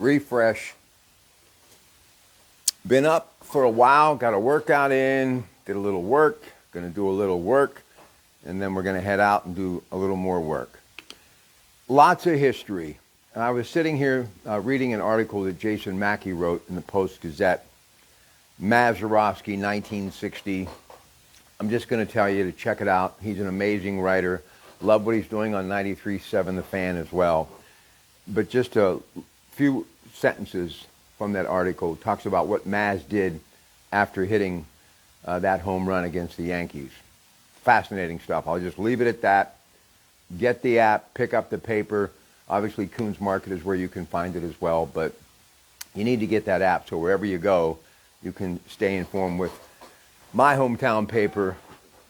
refresh. Been up for a while, got a workout in, did a little work, gonna do a little work, and then we're gonna head out and do a little more work. Lots of history. And I was sitting here reading an article that Jason Mackey wrote in the Post-Gazette, Mazeroski, 1960. I'm just gonna tell you to check it out. He's an amazing writer. Love what he's doing on 93.7 The Fan as well. But just a few sentences from that article talks about what Maz did after hitting that home run against the Yankees. Fascinating stuff. I'll just leave it at that. Get the app, pick up the paper. Obviously, Coons Market is where you can find it as well, but you need to get that app so wherever you go, you can stay informed with my hometown paper,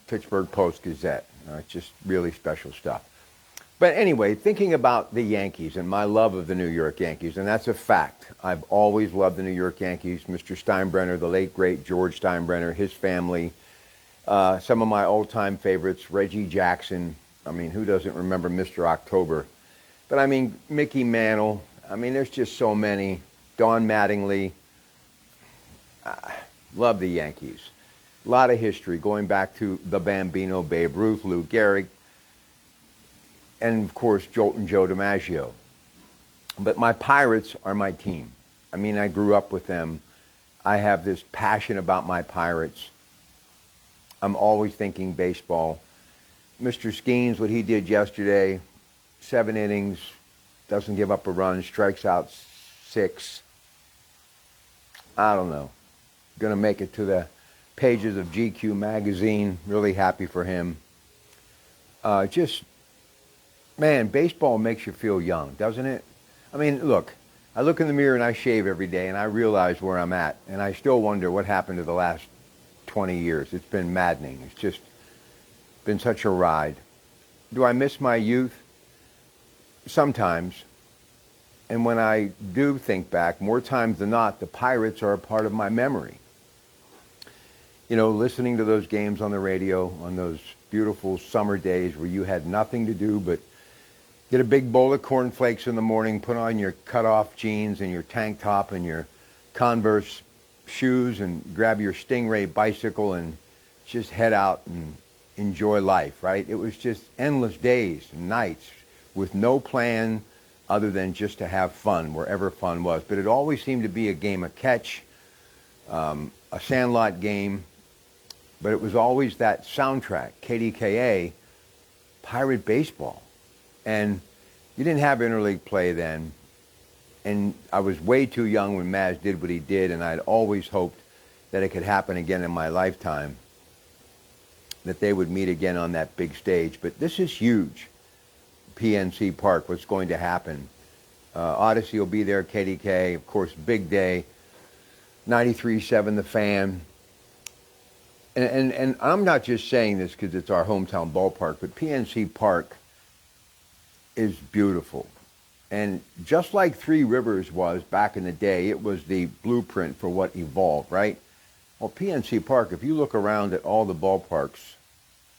Pittsburgh Post-Gazette. It's just really special stuff. But anyway, thinking about the Yankees and my love of the New York Yankees, and that's a fact. I've always loved the New York Yankees. Mr. Steinbrenner, the late, great George Steinbrenner, his family, some of my all-time favorites, Reggie Jackson. I mean, who doesn't remember Mr. October? But I mean, Mickey Mantle. I mean, there's just so many. Don Mattingly. Love the Yankees. A lot of history going back to the Bambino, Babe Ruth, Lou Gehrig, and of course, Joltin' Joe DiMaggio. But my Pirates are my team. I mean, I grew up with them. I have this passion about my Pirates. I'm always thinking baseball. Mr. Skeens, what he did yesterday, 7 innings, doesn't give up a run, strikes out 6. I don't know. Going to make it to the pages of GQ magazine. Really happy for him. Man, baseball makes you feel young, doesn't it? I mean, look, I look in the mirror and I shave every day and I realize where I'm at. And I still wonder what happened to the last 20 years. It's been maddening. It's just been such a ride. Do I miss my youth? Sometimes. And when I do think back, more times than not, the Pirates are a part of my memory. You know, listening to those games on the radio on those beautiful summer days where you had nothing to do but get a big bowl of cornflakes in the morning, put on your cut-off jeans and your tank top and your Converse shoes and grab your Stingray bicycle and just head out and enjoy life, right? It was just endless days and nights with no plan other than just to have fun wherever fun was. But it always seemed to be a game of catch, a sandlot game. But it was always that soundtrack, KDKA, Pirate Baseball. And you didn't have interleague play then. And I was way too young when Maz did what he did, and I'd always hoped that it could happen again in my lifetime, that they would meet again on that big stage. But this is huge, PNC Park, what's going to happen. Odyssey will be there, KDK, of course, big day, 93.7 The Fan. And I'm not just saying this because it's our hometown ballpark, but PNC Park is beautiful. And just like Three Rivers was back in the day, it was the blueprint for what evolved, right? Well, PNC Park, if you look around at all the ballparks,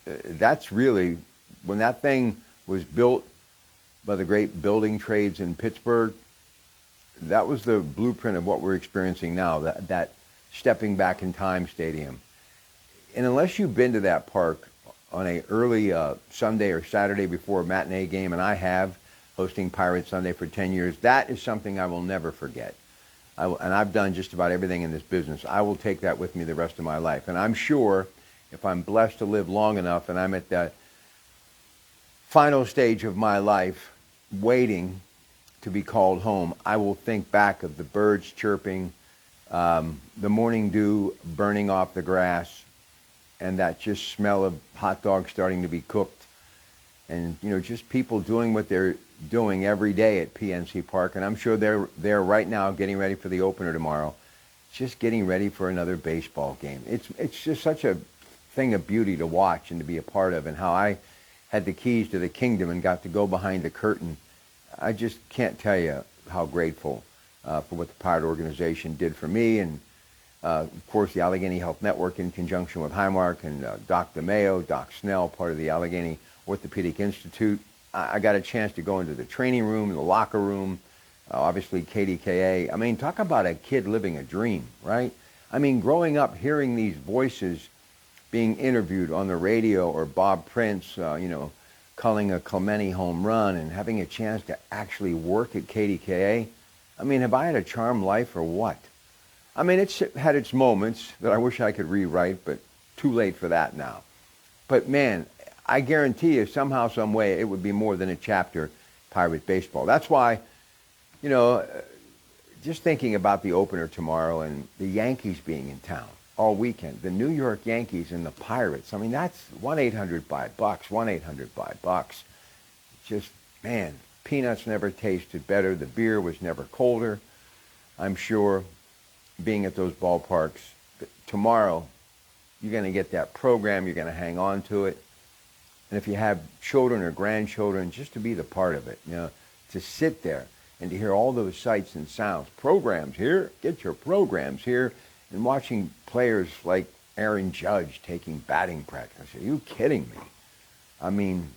that's really, when that thing was built by the great building trades in Pittsburgh, that was the blueprint of what we're experiencing now, that stepping back in time stadium. And unless you've been to that park on a early Sunday or Saturday before a matinee game, and I have, hosting Pirate Sunday for 10 years, that is something I will never forget. And I've done just about everything in this business. I will take that with me the rest of my life. And I'm sure if I'm blessed to live long enough and I'm at that final stage of my life, waiting to be called home, I will think back of the birds chirping, the morning dew burning off the grass, and that just smell of hot dogs starting to be cooked. And, you know, just people doing what they're doing every day at PNC Park. And I'm sure they're there right now getting ready for the opener tomorrow. Just getting ready for another baseball game. It's just such a thing of beauty to watch and to be a part of, and how I had the keys to the kingdom and got to go behind the curtain. I just can't tell you how grateful for what the Pirate organization did for me, and of course the Allegheny Health Network in conjunction with Highmark and Doc DeMayo, Doc Snell, part of the Allegheny Orthopedic Institute. I got a chance to go into the training room, the locker room, obviously KDKA. I mean, talk about a kid living a dream, right? I mean, growing up hearing these voices being interviewed on the radio, or Bob Prince, calling a Clemente home run, and having a chance to actually work at KDKA. I mean, have I had a charmed life or what? I mean, it's had its moments that I wish I could rewrite, but too late for that now. But man, I guarantee you somehow, some way, it would be more than a chapter Pirate baseball. That's why, just thinking about the opener tomorrow and the Yankees being in town all weekend, the New York Yankees and the Pirates. I mean, that's 1-800-BUY-BUCKS, 1-800-BUY-BUCKS. Just, man, peanuts never tasted better. The beer was never colder. I'm sure being at those ballparks tomorrow, you're going to get that program. You're going to hang on to it. And if you have children or grandchildren, just to be the part of it, to sit there and to hear all those sights and sounds. Programs here, get your programs here. And watching players like Aaron Judge taking batting practice. Are you kidding me? I mean,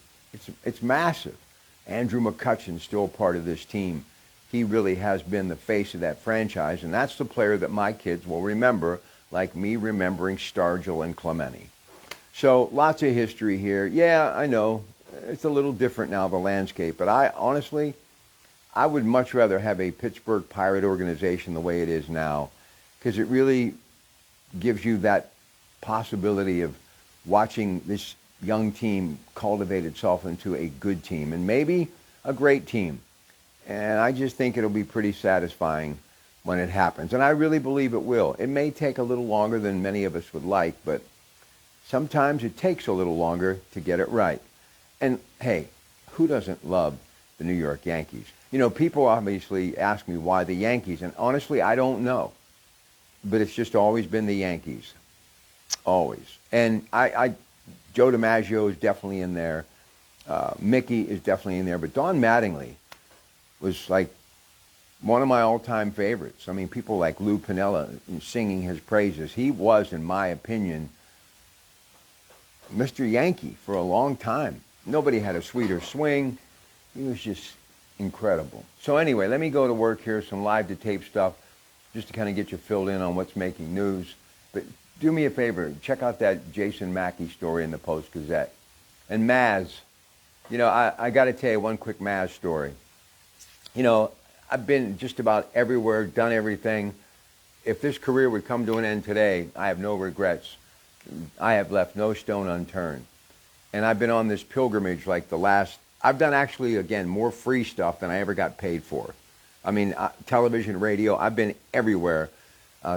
it's massive. Andrew McCutchen's still part of this team. He really has been the face of that franchise, and that's the player that my kids will remember, like me remembering Stargell and Clemente. So lots of history here. Yeah, I know. It's a little different now, the landscape, but honestly, I would much rather have a Pittsburgh Pirate organization the way it is now, because it really gives you that possibility of watching this young team cultivate itself into a good team and maybe a great team. And I just think it'll be pretty satisfying when it happens. And I really believe it will. It may take a little longer than many of us would like, but sometimes it takes a little longer to get it right. And hey, who doesn't love the New York Yankees? People obviously ask me why the Yankees, and honestly, I don't know. But it's just always been the Yankees. Always. And Joe DiMaggio is definitely in there. Mickey is definitely in there. But Don Mattingly was like one of my all-time favorites. I mean, people like Lou Piniella singing his praises. He was, in my opinion, Mr. Yankee for a long time. Nobody had a sweeter swing. He was just incredible. So anyway, let me go to work here, some live-to-tape stuff, just to kind of get you filled in on what's making news. But do me a favor, check out that Jason Mackey story in the Post-Gazette. And Maz, I got to tell you one quick Maz story. I've been just about everywhere, done everything. If this career would come to an end today, I have no regrets. I have left no stone unturned. And I've been on this pilgrimage I've done actually, again, more free stuff than I ever got paid for. I mean, television, radio, I've been everywhere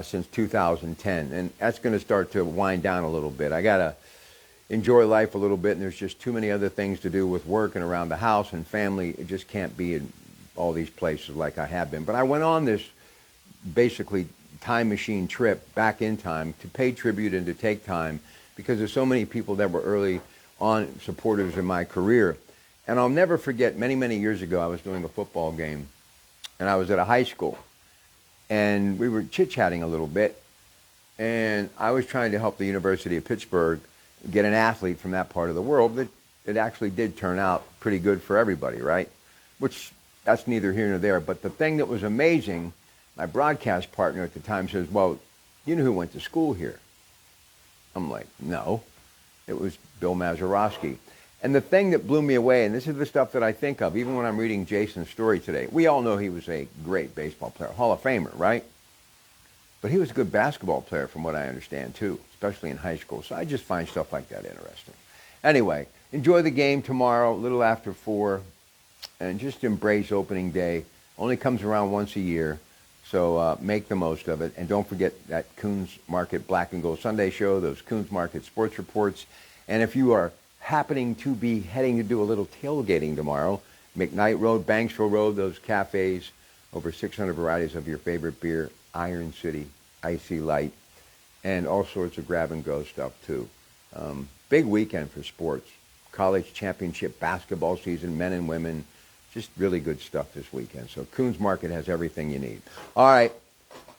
since 2010, and that's going to start to wind down a little bit. I got to enjoy life a little bit, and there's just too many other things to do with work and around the house and family. It just can't be in all these places like I have been. But I went on this basically time machine trip back in time to pay tribute and to take time, because there's so many people that were early on supporters in my career. And I'll never forget, many, many years ago, I was doing a football game. And I was at a high school, and we were chit-chatting a little bit, and I was trying to help the University of Pittsburgh get an athlete from that part of the world that it actually did turn out pretty good for everybody, right? Which, that's neither here nor there. But the thing that was amazing, my broadcast partner at the time says, well, you know who went to school here? I'm like, no. It was Bill Mazeroski. And the thing that blew me away, and this is the stuff that I think of, even when I'm reading Jason's story today, we all know he was a great baseball player, Hall of Famer, right? But he was a good basketball player from what I understand too, especially in high school. So I just find stuff like that interesting. Anyway, enjoy the game tomorrow, a little after 4, and just embrace opening day. Only comes around once a year, so make the most of it. And don't forget that Coons Market Black and Gold Sunday show, those Coons Market sports reports. And if you are happening to be heading to do a little tailgating tomorrow, McKnight Road, Banksville Road, those cafes, over 600 varieties of your favorite beer, Iron City, Icy Light, and all sorts of grab-and-go stuff, too. Big weekend for sports. College championship basketball season, men and women. Just really good stuff this weekend. So Coons Market has everything you need. All right.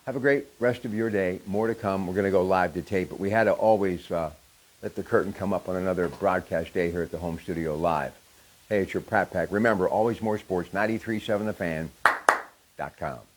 Have a great rest of your day. More to come. We're going to go live to tape, but we had to always let the curtain come up on another broadcast day here at the home studio live. Hey, it's your Pratte Pack. Remember, always more sports, 93.7 The Fan. com.